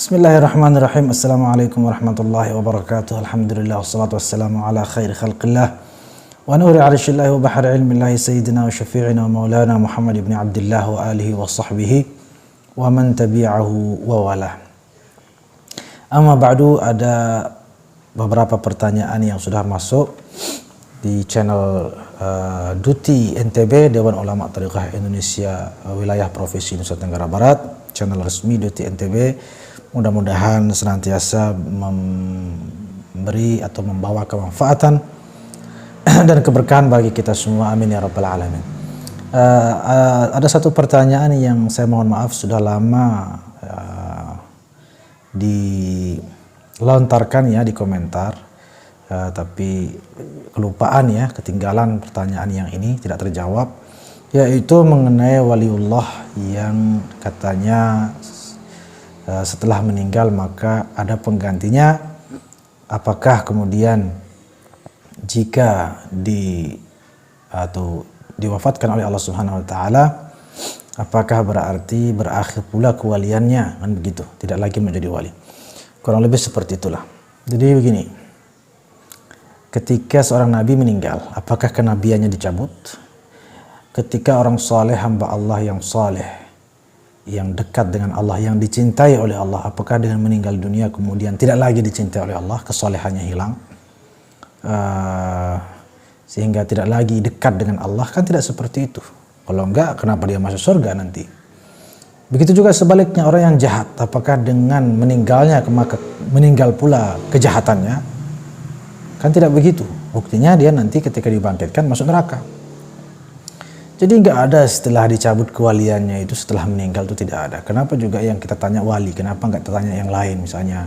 Bismillahirrahmanirrahim. Assalamualaikum warahmatullahi wabarakatuh. Alhamdulillah wassalatu wassalamu ala khairi khalqillah wa nuri arsyillahi wa bahri ilmillahi sayyidina wa syafi'ina wa maulana Muhammad ibn Abdullah wa alihi wa sahbihi wa man tabi'ahu wa wala. Amma ba'du, ada beberapa pertanyaan yang sudah masuk di channel Duti NTB, Dewan Ulama Thariqah Indonesia Wilayah Provinsi Nusa Tenggara Barat, channel resmi Duti NTB. Mudah-mudahan senantiasa memberi atau membawa kemanfaatan dan keberkahan bagi kita semua. Amin ya rabbal alamin. Ada satu pertanyaan yang saya mohon maaf sudah lama dilontarkan ya di komentar, tapi kelupaan ya, ketinggalan pertanyaan yang ini tidak terjawab, yaitu mengenai waliullah yang katanya setelah meninggal maka ada penggantinya. Apakah kemudian jika diwafatkan oleh Allah Subhanahu wa taala, apakah berarti berakhir pula kewaliannya, kan begitu, tidak lagi menjadi wali? Kurang lebih seperti itulah. Jadi begini, ketika seorang nabi meninggal, apakah kenabiannya dicabut? Ketika orang saleh, hamba Allah yang saleh, yang dekat dengan Allah, yang dicintai oleh Allah, apakah dengan meninggal dunia kemudian tidak lagi dicintai oleh Allah, kesolehannya hilang, sehingga tidak lagi dekat dengan Allah? Kan tidak seperti itu. Kalau enggak, kenapa dia masuk surga nanti? Begitu juga sebaliknya, orang yang jahat, apakah dengan meninggalnya maka meninggal pula kejahatannya? Kan tidak begitu. Buktinya dia nanti ketika dibangkitkan masuk neraka. Jadi nggak ada setelah dicabut kewaliannya itu, setelah meninggal itu tidak ada. Kenapa juga yang kita tanya wali, kenapa nggak tanya yang lain, misalnya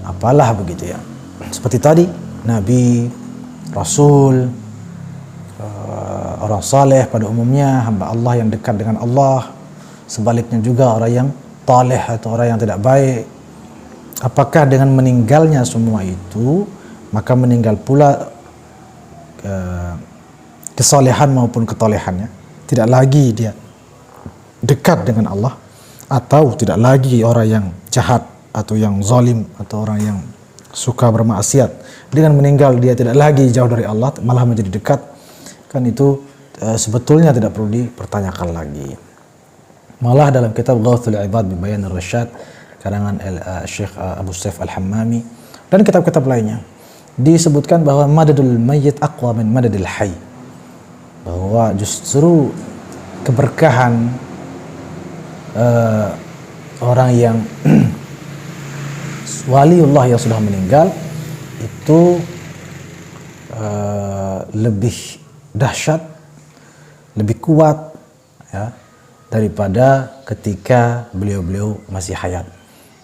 apalah begitu ya, seperti tadi nabi, rasul, orang saleh pada umumnya, hamba Allah yang dekat dengan Allah. Sebaliknya juga orang yang taleh atau orang yang tidak baik. Apakah dengan meninggalnya semua itu maka meninggal pula kesolehan maupun ketolehannya? Tidak lagi dia dekat dengan Allah, atau tidak lagi orang yang jahat atau yang zalim atau orang yang suka bermaksiat, dengan meninggal dia tidak lagi jauh dari Allah, malah menjadi dekat? Kan itu sebetulnya tidak perlu dipertanyakan lagi. Malah dalam kitab Ghawthul Ibad bi Bayan ar-Rasyad karangan Syekh Abu Saif Al-Hammami dan kitab-kitab lainnya disebutkan bahwa madadul mayyit aqwa min madadil hayy, bahwa justru keberkahan orang yang waliullah yang sudah meninggal itu lebih dahsyat, lebih kuat ya, daripada ketika beliau-beliau masih hayat.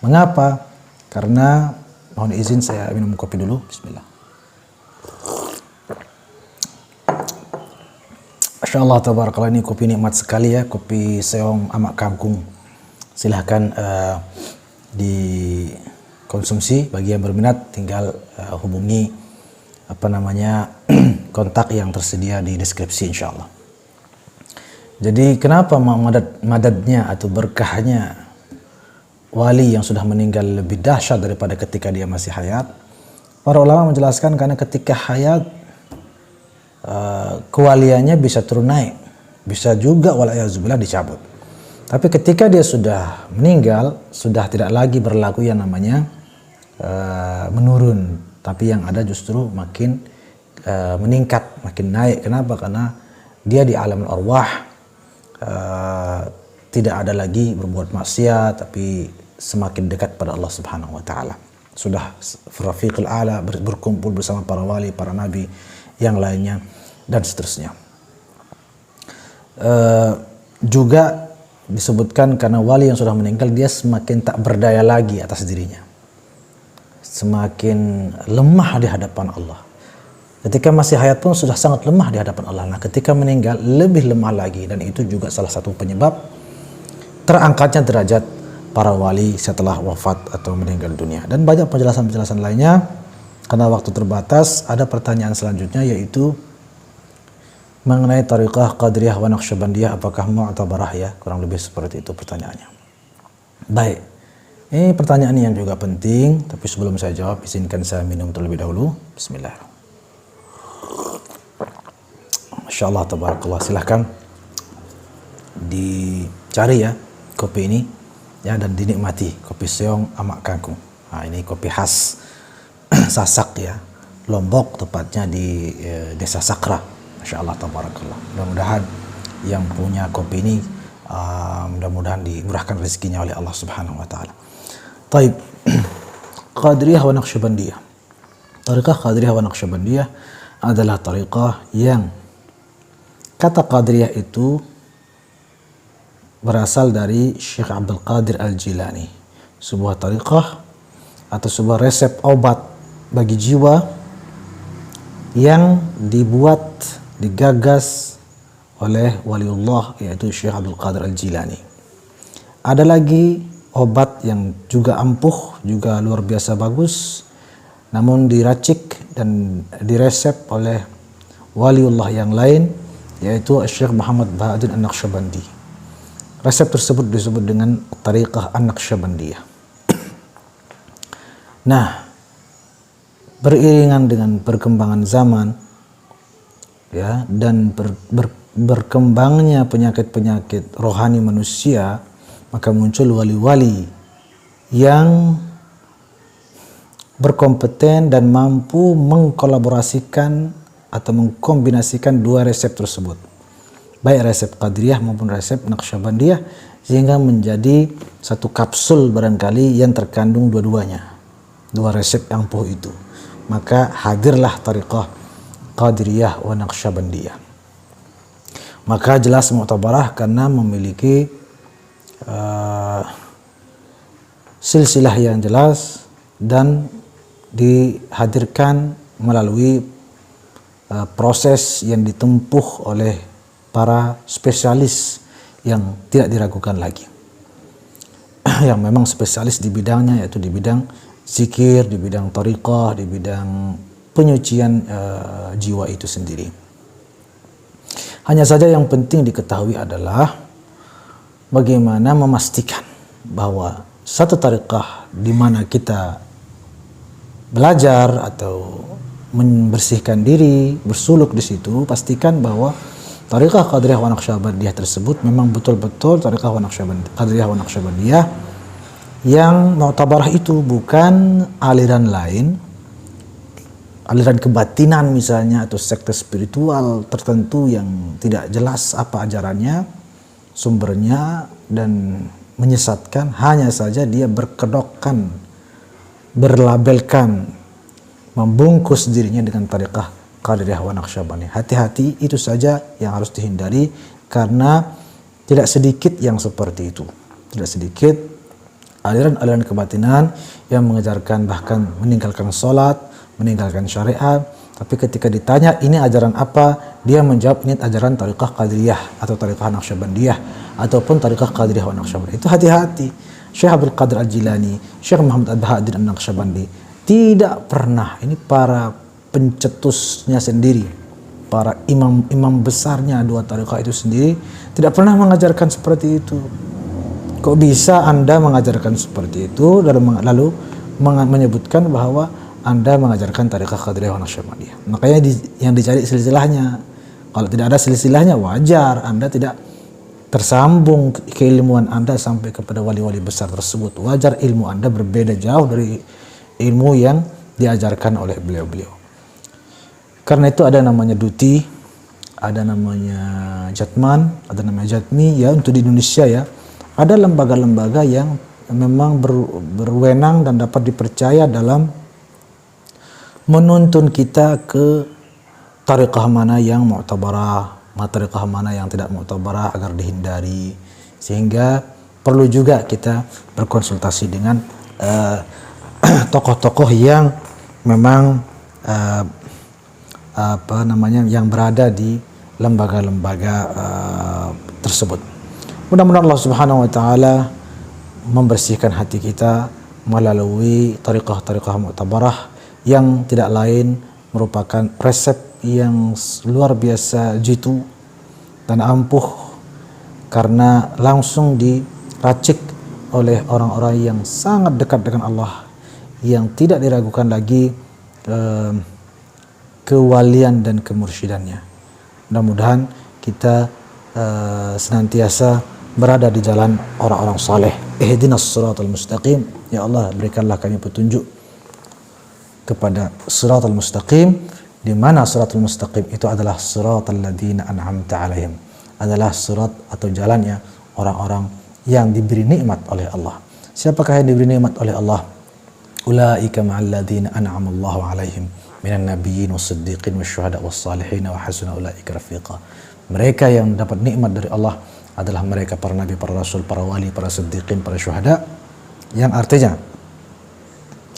Mengapa? Karena, mohon izin saya minum kopi dulu. Bismillah. Masya Allah, tabarakallah, ini kopi nikmat sekali ya, kopi Seong Amak Kangkung. Silahkan dikonsumsi. Bagi yang berminat tinggal hubungi kontak yang tersedia di deskripsi insya Allah. Jadi kenapa madadnya atau berkahnya wali yang sudah meninggal lebih dahsyat daripada ketika dia masih hayat? Para ulama menjelaskan karena ketika hayat kewaliannya bisa turun naik, bisa juga wala'iyahzubillah dicabut. Tapi ketika dia sudah meninggal, sudah tidak lagi berlaku yang namanya menurun, tapi yang ada justru makin meningkat, makin naik. Kenapa? Karena dia di alam arwah, tidak ada lagi berbuat maksiat, tapi semakin dekat pada Allah Subhanahu wa taala. Sudah rafiqul a'la, berkumpul bersama para wali, para nabi yang lainnya dan seterusnya. Juga disebutkan karena wali yang sudah meninggal dia semakin tak berdaya lagi atas dirinya, semakin lemah di hadapan Allah. Ketika masih hayat pun sudah sangat lemah di hadapan Allah. Nah, ketika meninggal lebih lemah lagi, dan itu juga salah satu penyebab terangkatnya derajat para wali setelah wafat atau meninggal dunia. Dan banyak penjelasan-penjelasan lainnya. Karena waktu terbatas, ada pertanyaan selanjutnya, yaitu mengenai Thariqah Qadiriyah wa Naqsyabandiyah, apakah mu'tabarah ya? Kurang lebih seperti itu pertanyaannya. Baik, ini pertanyaan yang juga penting, tapi sebelum saya jawab, izinkan saya minum terlebih dahulu. Bismillahirrahmanirrahim. Masya Allah, tabarakallah. Silahkan dicari ya kopi ini ya, dan dinikmati kopi seong amak kangkung. Nah, ini kopi khas Sasak ya, Lombok, tepatnya di desa Sakra. Masya Allah, tabarakallah. Mudah-mudahan yang punya kopi ini mudah-mudahan dimurahkan rezekinya oleh Allah Subhanahu wa taala. Taib. Qadiriyah wa Naqsyabandiyah. Tariqah Qadiriyah wa Naqsyabandiyah adalah tariqah yang kata Qadiriyah itu berasal dari Syekh Abdul Qadir Al-Jilani, sebuah tariqah atau sebuah resep obat bagi jiwa yang digagas oleh waliullah, yaitu Syekh Abdul Qadir Al-Jilani. Ada lagi obat yang juga ampuh, juga luar biasa bagus, namun diracik dan diresep oleh waliullah yang lain, yaitu Syekh Muhammad Bahaduddin An-Naqsyabandi. Resep tersebut disebut dengan tariqah An-Naqsyabandiyah. Nah, beriringan dengan perkembangan zaman ya, dan berkembangnya penyakit-penyakit rohani manusia, maka muncul wali-wali yang berkompeten dan mampu mengkolaborasikan atau mengkombinasikan dua resep tersebut, baik resep Qadiriyah maupun resep Naqsyabandiyah, sehingga menjadi satu kapsul barangkali yang terkandung dua-duanya, dua resep yang ampuh itu. Maka hadirlah tariqah Qadiriyah wa Naqsyabandiyah. Maka jelas mu'tabarah karena memiliki silsilah yang jelas dan dihadirkan melalui proses yang ditempuh oleh para spesialis yang tidak diragukan lagi, yang memang spesialis di bidangnya, yaitu di bidang zikir, di bidang tariqah, di bidang penyucian jiwa itu sendiri. Hanya saja yang penting diketahui adalah bagaimana memastikan bahwa satu tariqah di mana kita belajar atau membersihkan diri, bersuluk di situ, pastikan bahwa tariqah Qadiriyah wa Naqsyabandiyah tersebut memang betul-betul tariqah Qadiriyah wa Naqsyabandiyah yang mu'tabarah, itu bukan aliran lain, aliran kebatinan misalnya, atau sekte spiritual tertentu yang tidak jelas apa ajarannya, sumbernya, dan menyesatkan. Hanya saja dia berkedokkan, berlabelkan, membungkus dirinya dengan tariqah Qadiriyah wa Naqsyabandiyah. Hati-hati, itu saja yang harus dihindari, karena tidak sedikit yang seperti itu. Tidak sedikit aliran-aliran kebatinan yang mengejarkan bahkan meninggalkan sholat, meninggalkan syariat, tapi ketika ditanya ini ajaran apa, dia menjawab ini ajaran tariqah Qadiriyah atau tariqah Naqsyabandiyah ataupun tariqah Qadiriyah wa Naqsyabandiyah. Itu hati-hati. Syekh Abdul Qadir Al-Jilani, Syekh Muhammad Bahaduddin An-Naqsyabandi tidak pernah, ini para pencetusnya sendiri, para imam besarnya dua tariqah itu sendiri, tidak pernah mengajarkan seperti itu. Kok bisa Anda mengajarkan seperti itu lalu menyebutkan bahwa Anda mengajarkan tariqah Qadiriyah wa Naqsyabandiyah? Makanya yang dicari silsilahnya. Kalau tidak ada silsilahnya, wajar Anda tidak tersambung keilmuan Anda sampai kepada wali-wali besar tersebut. Wajar ilmu Anda berbeda jauh dari ilmu yang diajarkan oleh beliau-beliau. Karena itu ada namanya duti, ada namanya jatman, ada namanya jatmi ya untuk di Indonesia ya. Ada lembaga-lembaga yang memang berwenang dan dapat dipercaya dalam menuntun kita ke tariqah mana yang mu'tabarah, tariqah mana yang tidak mu'tabarah agar dihindari. Sehingga perlu juga kita berkonsultasi dengan tokoh-tokoh yang memang yang berada di lembaga-lembaga tersebut. Mudah-mudahan Allah Subhanahu wa taala membersihkan hati kita melalui tariqah-tariqah mu'tabarah yang tidak lain merupakan resep yang luar biasa jitu dan ampuh, karena langsung diracik oleh orang-orang yang sangat dekat dengan Allah, yang tidak diragukan lagi kewalian dan kemursyidannya. Mudah-mudahan kita senantiasa berada di jalan orang-orang saleh. Ihdinas siratal mustaqim. Ya Allah, berikanlah kami petunjuk kepada siratal mustaqim, di mana siratal mustaqim itu adalah siratal ladzina an'amta alaihim, adalah sirat atau jalannya orang-orang yang diberi nikmat oleh Allah. Siapakah yang diberi nikmat oleh Allah? Ulaika ma'al ladzina an'ama Allahu alaihim minan nabiyyin was-siddiqin wasyuhada was-salihin wa hasuna ulaika rafiqa. Mereka yang dapat nikmat dari Allah adalah mereka para nabi, para rasul, para wali, para siddiqin, para syuhada, yang artinya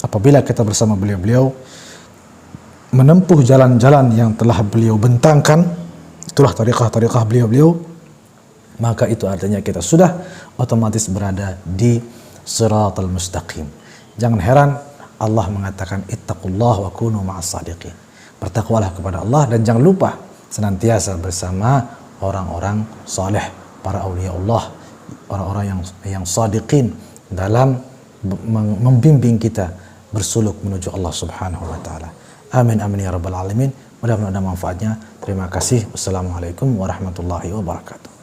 apabila kita bersama beliau-beliau menempuh jalan-jalan yang telah beliau bentangkan, itulah tariqah-tariqah beliau-beliau, maka itu artinya kita sudah otomatis berada di siratal mustaqim. Jangan heran Allah mengatakan ittaqullah wa kunu ma'as sadiqin. Bertakwalah kepada Allah dan jangan lupa senantiasa bersama orang-orang saleh, para aulia Allah, orang-orang yang sadiqin dalam membimbing kita bersuluk menuju Allah Subhanahu wa taala. Amin amin ya rabbal alamin. Mudah-mudahan ada manfaatnya. Terima kasih. Wassalamualaikum warahmatullahi wabarakatuh.